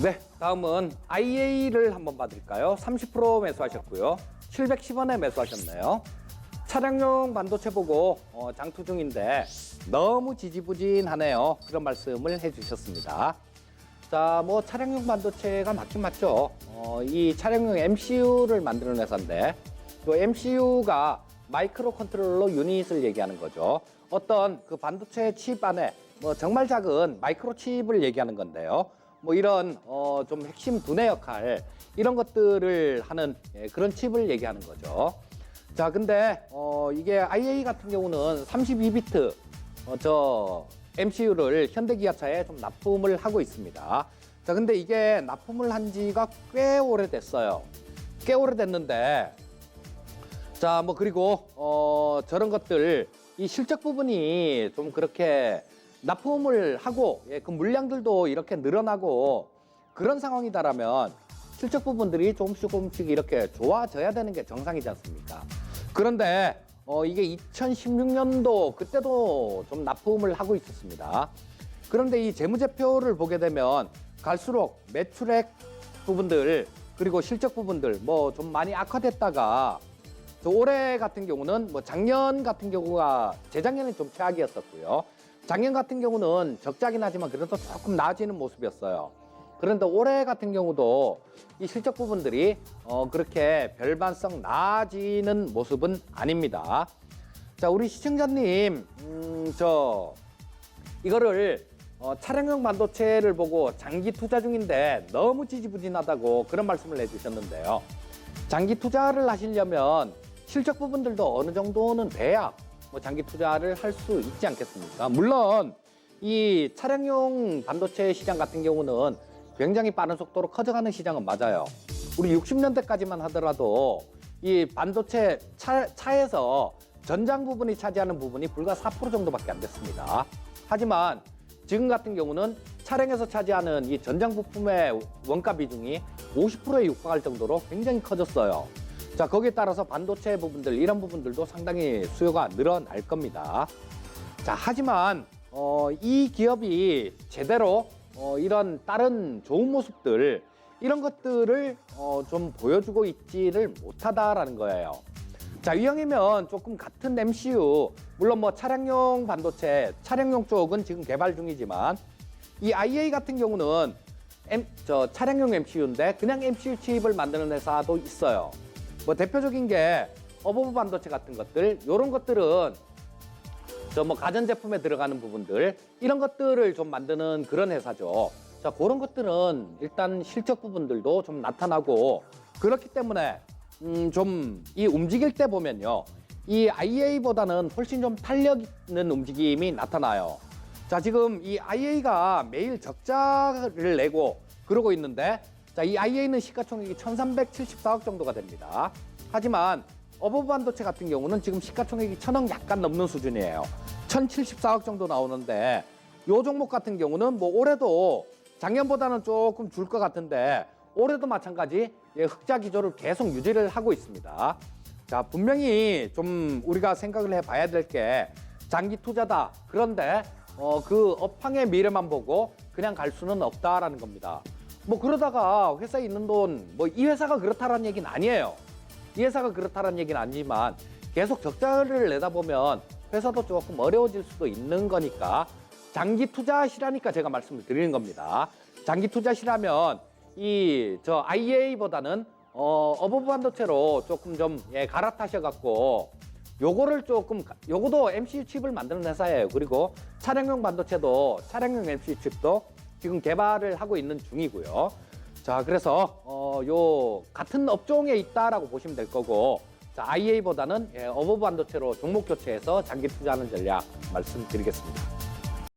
네, 다음은 IA를 한번 봐드릴까요? 30% 매수하셨고요. 710원에 매수하셨네요. 차량용 반도체 보고 장투 중인데 너무 지지부진하네요. 그런 말씀을 해주셨습니다. 자, 뭐 차량용 반도체가 맞긴 맞죠. 이 차량용 MCU를 만드는 회사인데 또 MCU가 마이크로 컨트롤러 유닛을 얘기하는 거죠. 어떤 그 반도체 칩 안에 뭐 정말 작은 마이크로 칩을 얘기하는 건데요. 뭐 이런 좀 핵심 두뇌 역할 이런 것들을 하는 그런 칩을 얘기하는 거죠. 자, 근데 이게 IA 같은 경우는 32비트 저 MCU를 현대기아차에 좀 납품을 하고 있습니다. 자, 근데 이게 납품을 한 지가 꽤 오래됐어요. 꽤 오래됐는데 자, 뭐 그리고 저런 것들 이 실적 부분이 좀 그렇게 납품을 하고 그 물량들도 이렇게 늘어나고 그런 상황이다라면 실적 부분들이 조금씩 이렇게 좋아져야 되는 게 정상이지 않습니까? 그런데 이게 2016년도 그때도 좀 납품을 하고 있었습니다. 그런데 이 재무제표를 보게 되면 갈수록 매출액 부분들 그리고 실적 부분들 뭐 좀 많이 악화됐다가 올해 같은 경우는 뭐 작년 같은 경우가 재작년에 좀 최악이었었고요. 작년 같은 경우는 적자긴 하지만 그래도 조금 나아지는 모습이었어요. 그런데 올해 같은 경우도 이 실적 부분들이 그렇게 별반성 나아지는 모습은 아닙니다. 자, 우리 시청자님, 이거를 차량용 반도체를 보고 장기 투자 중인데 너무 지지부진하다고 그런 말씀을 해주셨는데요. 장기 투자를 하시려면 실적 부분들도 어느 정도는 돼야 뭐 장기 투자를 할 수 있지 않겠습니까? 물론 이 차량용 반도체 시장 같은 경우는 굉장히 빠른 속도로 커져가는 시장은 맞아요. 우리 60년대까지만 하더라도 이 반도체 차에서 전장 부분이 차지하는 부분이 불과 4% 정도밖에 안 됐습니다. 하지만 지금 같은 경우는 차량에서 차지하는 이 전장 부품의 원가 비중이 50%에 육박할 정도로 굉장히 커졌어요. 자, 거기에 따라서 반도체 부분들 이런 부분들도 상당히 수요가 늘어날 겁니다. 자, 하지만 이 기업이 제대로 이런 다른 좋은 모습들 이런 것들을 좀 보여주고 있지를 못하다라는 거예요. 자, 이왕이면 조금 같은 MCU 물론 뭐 차량용 반도체 차량용 쪽은 지금 개발 중이지만 이 IA 같은 경우는 차량용 MCU인데 그냥 MCU 칩을 만드는 회사도 있어요. 뭐 대표적인 게 어버브 반도체 같은 것들 이런 것들은 뭐 가전제품에 들어가는 부분들 이런 것들을 좀 만드는 그런 회사죠. 자, 그런 것들은 일단 실적 부분들도 좀 나타나고 그렇기 때문에 좀 이 움직일 때 보면요 이 IA보다는 훨씬 좀 탄력 있는 움직임이 나타나요. 자, 지금 이 IA가 매일 적자를 내고 그러고 있는데 자, 이 IA는 시가총액이 1374억 정도가 됩니다. 하지만 어버브 반도체 같은 경우는 지금 시가총액이 1000억 약간 넘는 수준이에요. 1074억 정도 나오는데 요 종목 같은 경우는 뭐 올해도 작년보다는 조금 줄 것 같은데 올해도 마찬가지 흑자 기조를 계속 유지를 하고 있습니다. 자, 분명히 좀 우리가 생각을 해봐야 될 게 장기 투자다. 그런데 그 업황의 미래만 보고 그냥 갈 수는 없다라는 겁니다. 뭐 그러다가 회사에 있는 돈, 뭐 이 회사가 그렇다라는 얘기는 아니에요. 이 회사가 그렇다라는 얘기는 아니지만 계속 적자를 내다 보면 회사도 조금 어려워질 수도 있는 거니까 장기 투자시라니까 제가 말씀을 드리는 겁니다. 장기 투자시라면 IA보다는 어버브 반도체로 조금 좀 갈아타셔갖고 요거도 MCU 칩을 만드는 회사예요. 그리고 차량용 반도체도 차량용 MCU 칩도 지금 개발을 하고 있는 중이고요. 자, 그래서 요 같은 업종에 있다라고 보시면 될 거고 자, IA보다는 어버브 반도체로 종목 교체해서 장기 투자하는 전략 말씀드리겠습니다.